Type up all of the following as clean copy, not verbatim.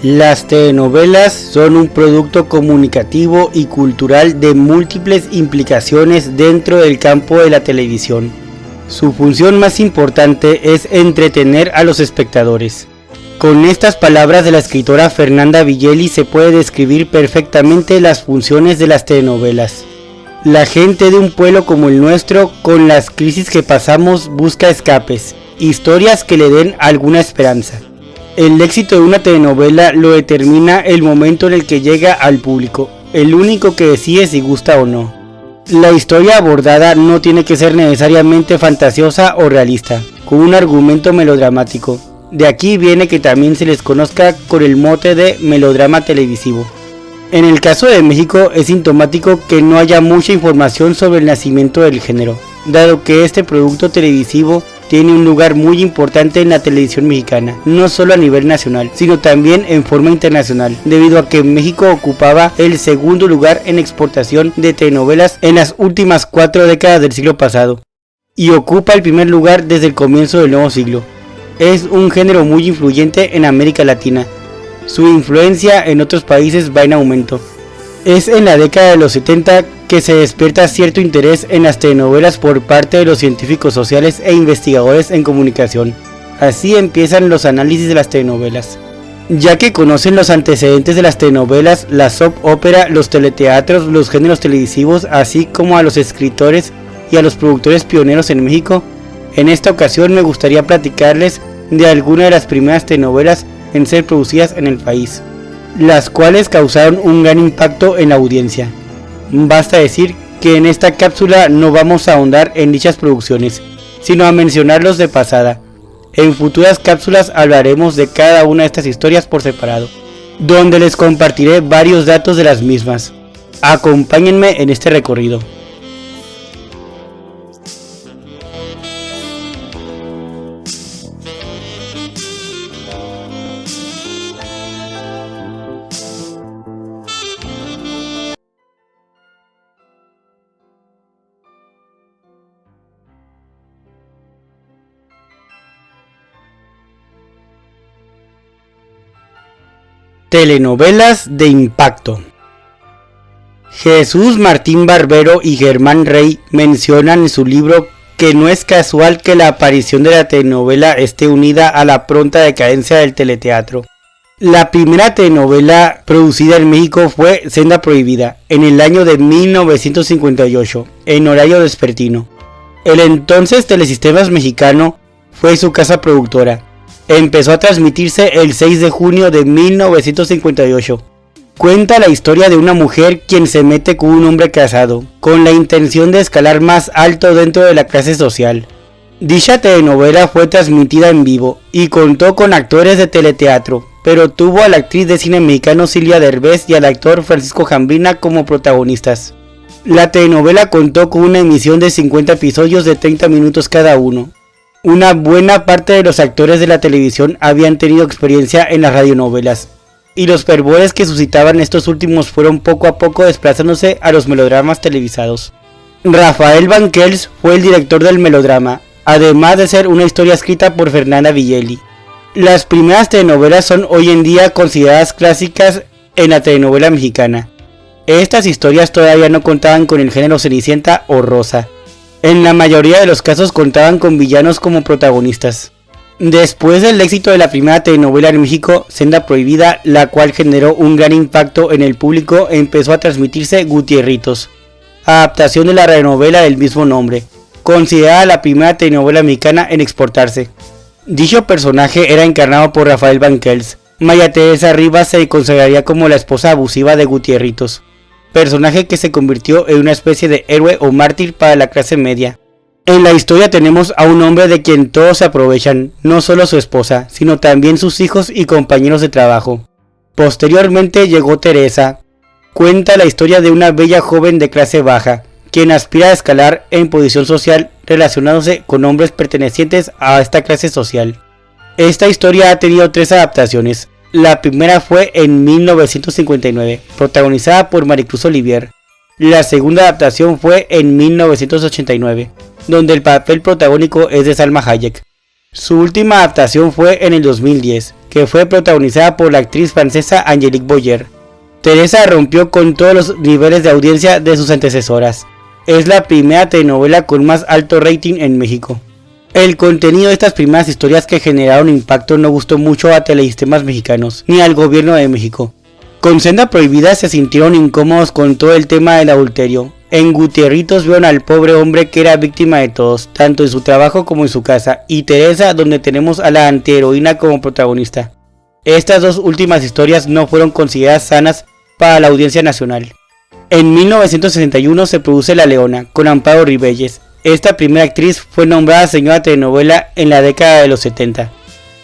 Las telenovelas son un producto comunicativo y cultural de múltiples implicaciones dentro del campo de la televisión. Su función más importante es entretener a los espectadores. Con estas palabras de la escritora Fernanda Villeli se puede describir perfectamente las funciones de las telenovelas. La gente de un pueblo como el nuestro, con las crisis que pasamos, busca escapes, historias que le den alguna esperanza. El éxito de una telenovela lo determina el momento en el que llega al público, el único que decide si gusta o no. La historia abordada no tiene que ser necesariamente fantasiosa o realista, con un argumento melodramático. De aquí viene que también se les conozca con el mote de melodrama televisivo. En el caso de México es sintomático que no haya mucha información sobre el nacimiento del género, dado que este producto televisivo tiene un lugar muy importante en la televisión mexicana, no solo a nivel nacional, sino también en forma internacional, debido a que México ocupaba el segundo lugar en exportación de telenovelas en las últimas 4 décadas del siglo pasado, y ocupa el primer lugar desde el comienzo del nuevo siglo. Es un género muy influyente en América Latina. Su influencia en otros países va en aumento. Es en la década de los 70 que se despierta cierto interés en las telenovelas por parte de los científicos sociales e investigadores en comunicación. Así empiezan los análisis de las telenovelas. Ya que conocen los antecedentes de las telenovelas, la soap opera, los teleteatros, los géneros televisivos, así como a los escritores y a los productores pioneros en México, en esta ocasión me gustaría platicarles de algunas de las primeras telenovelas en ser producidas en el país, las cuales causaron un gran impacto en la audiencia. Basta decir que en esta cápsula no vamos a ahondar en dichas producciones, sino a mencionarlos de pasada. En futuras cápsulas hablaremos de cada una de estas historias por separado, donde les compartiré varios datos de las mismas. Acompáñenme en este recorrido. Telenovelas de impacto. Jesús Martín Barbero y Germán Rey mencionan en su libro que no es casual que la aparición de la telenovela esté unida a la pronta decadencia del teleteatro. La primera telenovela producida en México fue Senda Prohibida, en el año de 1958, en horario vespertino. El entonces Telesistemas Mexicano fue su casa productora. Empezó a transmitirse el 6 de junio de 1958. Cuenta la historia de una mujer quien se mete con un hombre casado, con la intención de escalar más alto dentro de la clase social. Dicha telenovela fue transmitida en vivo y contó con actores de teleteatro, pero tuvo a la actriz de cine mexicano Silvia Derbez y al actor Francisco Jambrina como protagonistas. La telenovela contó con una emisión de 50 episodios de 30 minutos cada uno. Una buena parte de los actores de la televisión habían tenido experiencia en las radionovelas, y los fervores que suscitaban estos últimos fueron poco a poco desplazándose a los melodramas televisados. Rafael Banquels fue el director del melodrama, además de ser una historia escrita por Fernanda Villeli. Las primeras telenovelas son hoy en día consideradas clásicas en la telenovela mexicana. Estas historias todavía no contaban con el género Cenicienta o Rosa. En la mayoría de los casos contaban con villanos como protagonistas. Después del éxito de la primera telenovela en México, Senda Prohibida, la cual generó un gran impacto en el público, empezó a transmitirse Gutierritos, adaptación de la radionovela del mismo nombre, considerada la primera telenovela mexicana en exportarse. Dicho personaje era encarnado por Rafael Banquels. María Teresa Rivas se consagraría como la esposa abusiva de Gutierritos, personaje que se convirtió en una especie de héroe o mártir para la clase media. En la historia tenemos a un hombre de quien todos se aprovechan, no solo su esposa, sino también sus hijos y compañeros de trabajo. Posteriormente llegó Teresa. Cuenta la historia de una bella joven de clase baja, quien aspira a escalar en posición social relacionándose con hombres pertenecientes a esta clase social. Esta historia ha tenido 3 adaptaciones. La primera fue en 1959, protagonizada por Maricruz Olivier. La segunda adaptación fue en 1989, donde el papel protagónico es de Salma Hayek. Su última adaptación fue en el 2010, que fue protagonizada por la actriz francesa Angélique Boyer. Teresa rompió con todos los niveles de audiencia de sus antecesoras. Es la primera telenovela con más alto rating en México. El contenido de estas primeras historias que generaron impacto no gustó mucho a telesistemas mexicanos, ni al gobierno de México. Con Senda Prohibida se sintieron incómodos con todo el tema del adulterio. En Gutierritos vieron al pobre hombre que era víctima de todos, tanto en su trabajo como en su casa, y Teresa, donde tenemos a la antiheroína como protagonista. Estas dos últimas historias no fueron consideradas sanas para la audiencia nacional. En 1961 se produce La Leona, con Amparo Rivelles. Esta primera actriz fue nombrada señora telenovela en la década de los 70.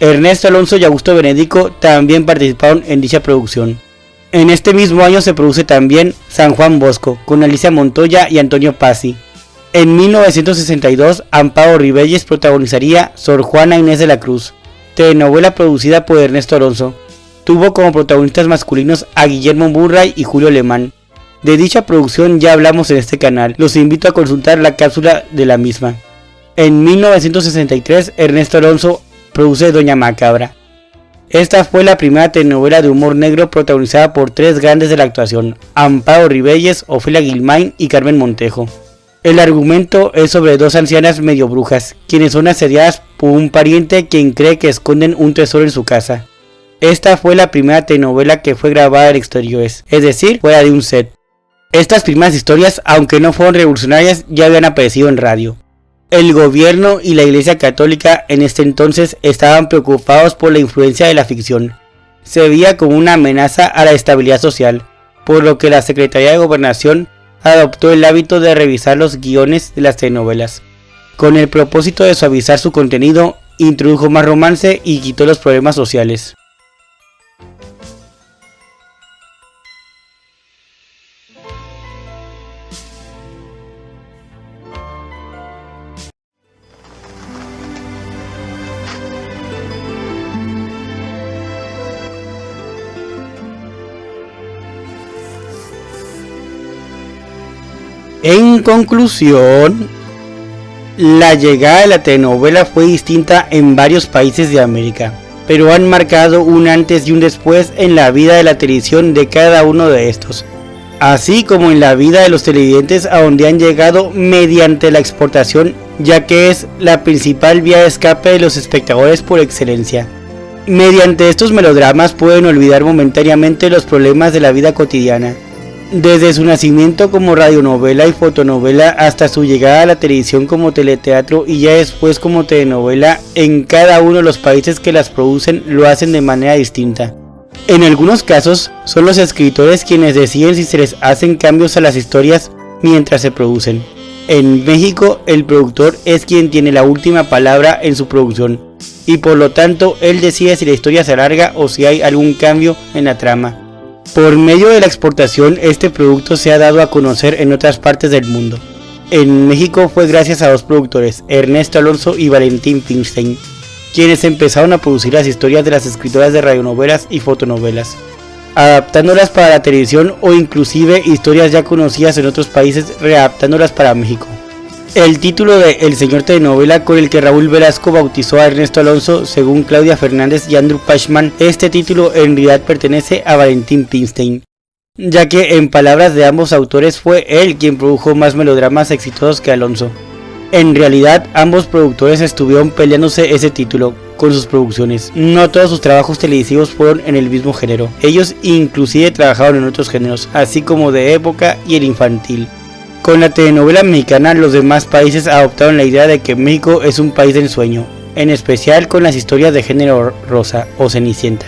Ernesto Alonso y Augusto Benedico también participaron en dicha producción. En este mismo año se produce también San Juan Bosco, con Alicia Montoya y Antonio Pazzi. En 1962, Amparo Rivelles protagonizaría Sor Juana Inés de la Cruz, telenovela producida por Ernesto Alonso. Tuvo como protagonistas masculinos a Guillermo Murray y Julio Alemán. De dicha producción ya hablamos en este canal, los invito a consultar la cápsula de la misma. En 1963, Ernesto Alonso produce Doña Macabra. Esta fue la primera telenovela de humor negro protagonizada por tres grandes de la actuación, Amparo Rivelles, Ofelia Guilmain y Carmen Montejo. El argumento es sobre dos ancianas medio brujas, quienes son asediadas por un pariente quien cree que esconden un tesoro en su casa. Esta fue la primera telenovela que fue grabada en exteriores, es decir, fuera de un set. Estas primeras historias, aunque no fueron revolucionarias, ya habían aparecido en radio. El gobierno y la Iglesia Católica en este entonces estaban preocupados por la influencia de la ficción. Se veía como una amenaza a la estabilidad social, por lo que la Secretaría de Gobernación adoptó el hábito de revisar los guiones de las telenovelas. Con el propósito de suavizar su contenido, introdujo más romance y quitó los problemas sociales. En conclusión, la llegada de la telenovela fue distinta en varios países de América, pero han marcado un antes y un después en la vida de la televisión de cada uno de estos, así como en la vida de los televidentes a donde han llegado mediante la exportación, ya que es la principal vía de escape de los espectadores por excelencia. Mediante estos melodramas pueden olvidar momentáneamente los problemas de la vida cotidiana. Desde su nacimiento como radionovela y fotonovela hasta su llegada a la televisión como teleteatro y ya después como telenovela, en cada uno de los países que las producen lo hacen de manera distinta. En algunos casos son los escritores quienes deciden si se les hacen cambios a las historias mientras se producen. En México el productor es quien tiene la última palabra en su producción y por lo tanto él decide si la historia se alarga o si hay algún cambio en la trama. Por medio de la exportación, este producto se ha dado a conocer en otras partes del mundo. En México fue gracias a dos productores, Ernesto Alonso y Valentín Pimstein, quienes empezaron a producir las historias de las escritoras de radionovelas y fotonovelas, adaptándolas para la televisión o inclusive historias ya conocidas en otros países readaptándolas para México. El título de El Señor Telenovela, con el que Raúl Velasco bautizó a Ernesto Alonso, según Claudia Fernández y Andrew Pashman, este título en realidad pertenece a Valentín Pimstein, ya que en palabras de ambos autores fue él quien produjo más melodramas exitosos que Alonso. En realidad ambos productores estuvieron peleándose ese título con sus producciones. No todos sus trabajos televisivos fueron en el mismo género, ellos inclusive trabajaron en otros géneros, así como de época y el infantil. Con la telenovela mexicana, los demás países adoptaron la idea de que México es un país de ensueño, en especial con las historias de género rosa o Cenicienta.